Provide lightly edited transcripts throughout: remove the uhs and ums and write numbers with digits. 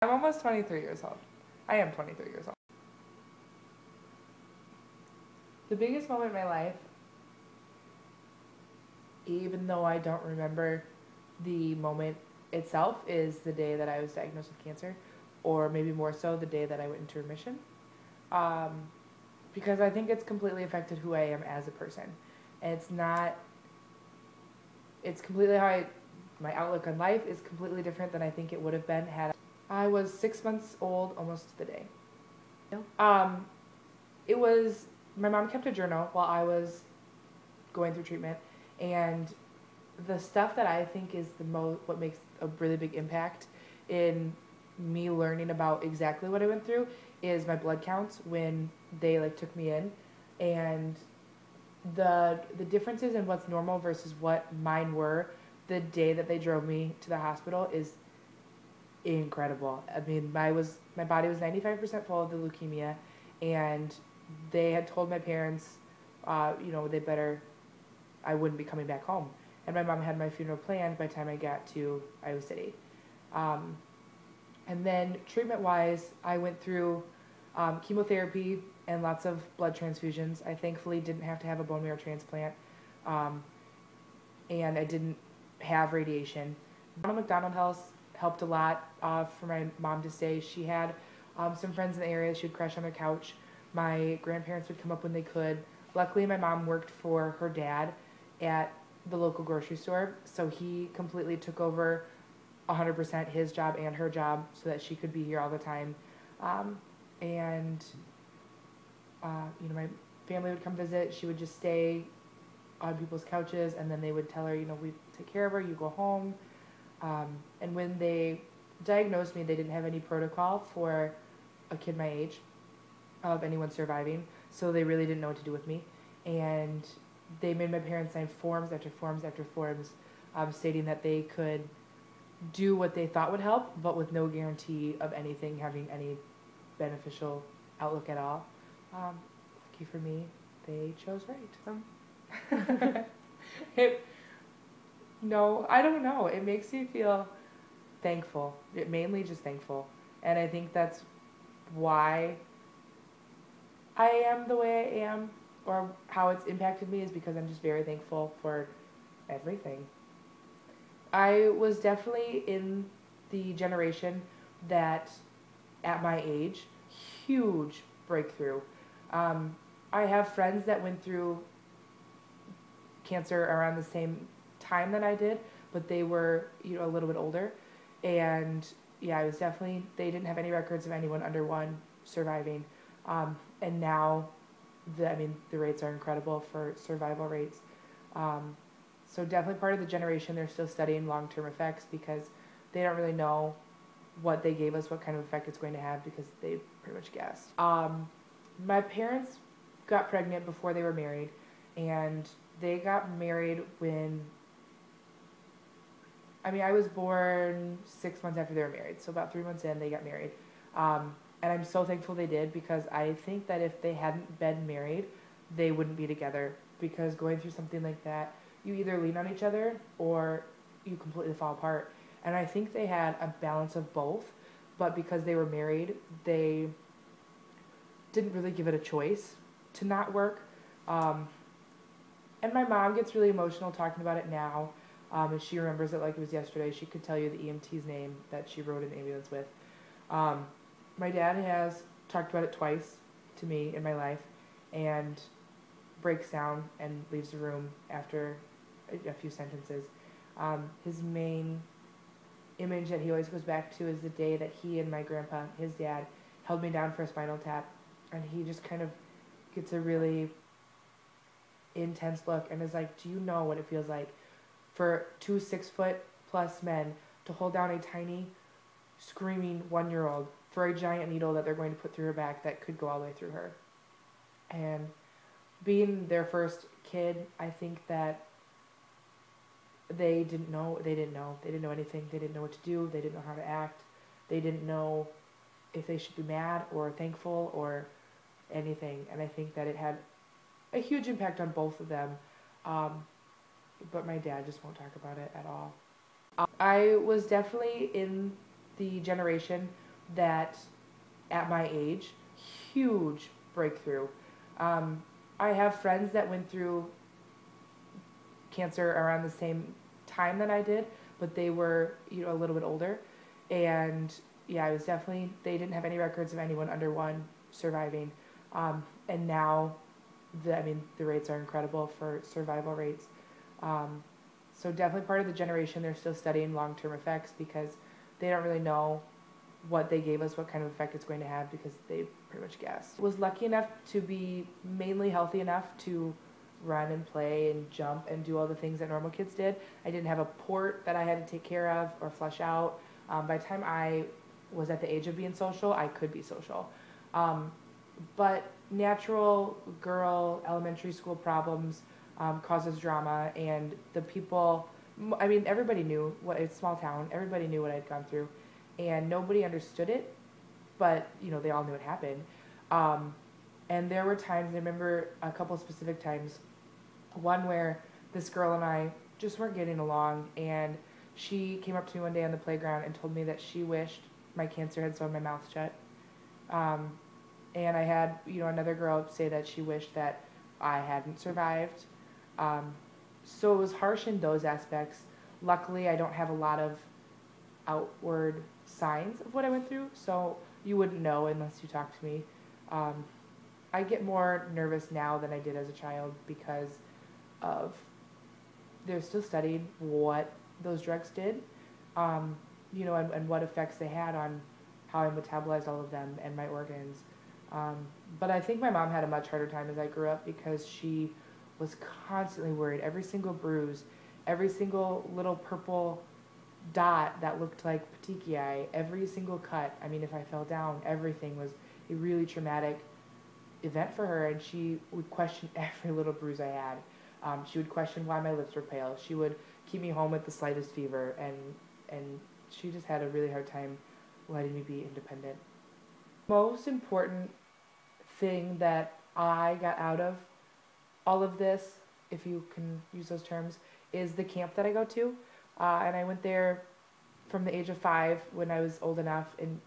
I'm almost 23 years old. I am 23 years old. The biggest moment in my life, even though I don't remember the moment itself, is the day that I was diagnosed with cancer, or maybe more so the day that I went into remission. Um, because I think it's completely affected who I am as a person. And it's completely my outlook on life is completely different than I think it would have been had I was 6 months old, almost to the day. Um, it was, my mom kept a journal while I was going through treatment, and the stuff that I think is what makes a really big impact in me learning about exactly what I went through is my blood counts when they took me in, and the differences in what's normal versus what mine were the day that they drove me to the hospital is incredible. I mean, my body was 95% full of the leukemia, and they had told my parents, they better I wouldn't be coming back home. And my mom had my funeral planned by the time I got to Iowa City. Um, and then treatment wise, I went through chemotherapy and lots of blood transfusions. I thankfully didn't have to have a bone marrow transplant, um, and I didn't have radiation. Ronald McDonald House helped a lot for my mom to stay. She had some friends in the area. She would crash on their couch. My grandparents would come up when they could. Luckily, my mom worked for her dad at the local grocery store, so he completely took over 100% his job and her job so that she could be here all the time. And my family would come visit. She would just stay on people's couches, and then they would tell her, we take care of her, you go home. And when they diagnosed me, they didn't have any protocol for a kid my age of anyone surviving, so they really didn't know what to do with me. And they made my parents sign forms after forms after forms, stating that they could do what they thought would help, but with no guarantee of anything having any beneficial outlook at all. Lucky for me, they chose right. No, I don't know. It makes me feel thankful. Mainly just thankful. And I think that's why I am the way I am, or how it's impacted me, is because I'm just very thankful for everything. I was definitely in the generation that, at my age, huge breakthrough. Um, I have friends that went through cancer around the same time that I did, but they were, a little bit older. And yeah, I was definitely, they didn't have any records of anyone under one surviving. And now, the rates are incredible for survival rates. Um, so definitely part of the generation, they're still studying long-term effects because they don't really know what they gave us, what kind of effect it's going to have, because they pretty much guessed. My parents got pregnant before they were married, and they got married when, I was born 6 months after they were married, so about 3 months in, they got married. And I'm so thankful they did, because I think that if they hadn't been married, they wouldn't be together, because going through something like that, you either lean on each other or you completely fall apart. And I think they had a balance of both, but because they were married, they didn't really give it a choice to not work. Um, and my mom gets really emotional talking about it now. And she remembers it like it was yesterday. She could tell you the EMT's name that she rode an ambulance with. Um, my dad has talked about it twice to me in my life, and breaks down and leaves the room after a few sentences. His main image that he always goes back to is the day that he and my grandpa, his dad, held me down for a spinal tap, and he just kind of gets a really intense look and is like, do you know what it feels like for two 6 foot plus men to hold down a tiny, screaming 1-year-old for a giant needle that they're going to put through her back that could go all the way through her? And being their first kid, I think that they didn't know anything. They didn't know what to do. They didn't know how to act. They didn't know if they should be mad or thankful or anything. And I think that it had a huge impact on both of them. But my dad just won't talk about it at all. I was definitely in the generation that at my age, huge breakthrough. Um, I have friends that went through cancer around the same time that I did, but they were, a little bit older. And yeah, it was definitely, they didn't have any records of anyone under one surviving. And now, the rates are incredible for survival rates. Um, so definitely part of the generation, they're still studying long-term effects because they don't really know what they gave us, what kind of effect it's going to have, because they pretty much guessed. Was lucky enough to be mainly healthy enough to run and play and jump and do all the things that normal kids did. I didn't have a port that I had to take care of or flush out. By the time I was at the age of being social, I could be social. But natural girl elementary school problems causes drama, and the people, everybody knew what, it's a small town, everybody knew what I'd gone through, and nobody understood it, but they all knew it happened. And there were times, I remember a couple specific times, one where this girl and I just weren't getting along, and she came up to me one day on the playground and told me that she wished my cancer had sewn my mouth shut. And I had, another girl say that she wished that I hadn't survived. So it was harsh in those aspects. Luckily, I don't have a lot of outward signs of what I went through, so you wouldn't know unless you talked to me. I get more nervous now than I did as a child because of, they're still studying what those drugs did, and what effects they had on how I metabolized all of them and my organs. But I think my mom had a much harder time as I grew up because she was constantly worried. Every single bruise, every single little purple dot that looked like petechiae, every single cut, if I fell down, everything was a really traumatic event for her, and she would question every little bruise I had. She would question why my lips were pale. She would keep me home with the slightest fever, and she just had a really hard time letting me be independent. Most important thing that I got out of all of this, if you can use those terms, is the camp that I go to. And I went there from the age of 5 when I was old enough, and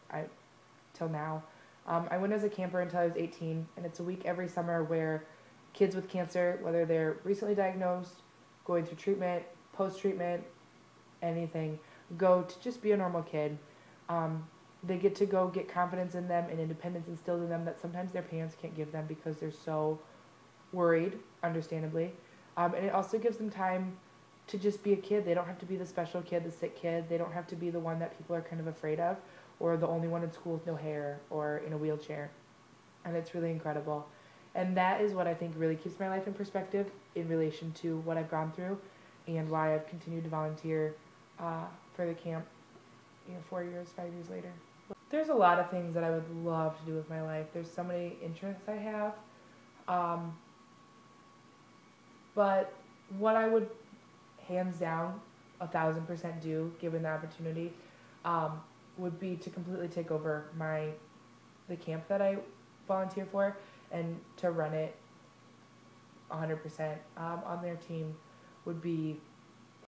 till now. I went as a camper until I was 18, and it's a week every summer where kids with cancer, whether they're recently diagnosed, going through treatment, post-treatment, anything, go to just be a normal kid. They get to go get confidence in them and independence instilled in them that sometimes their parents can't give them because they're so worried, understandably. And it also gives them time to just be a kid. They don't have to be the special kid, the sick kid. They don't have to be the one that people are kind of afraid of, or the only one in school with no hair or in a wheelchair. And it's really incredible. And that is what I think really keeps my life in perspective in relation to what I've gone through and why I've continued to volunteer for the camp 4 years, 5 years later. There's a lot of things that I would love to do with my life. There's so many interests I have. But what I would hands down 1,000% do, given the opportunity, would be to completely take over the camp that I volunteer for and to run it 100% on their team would be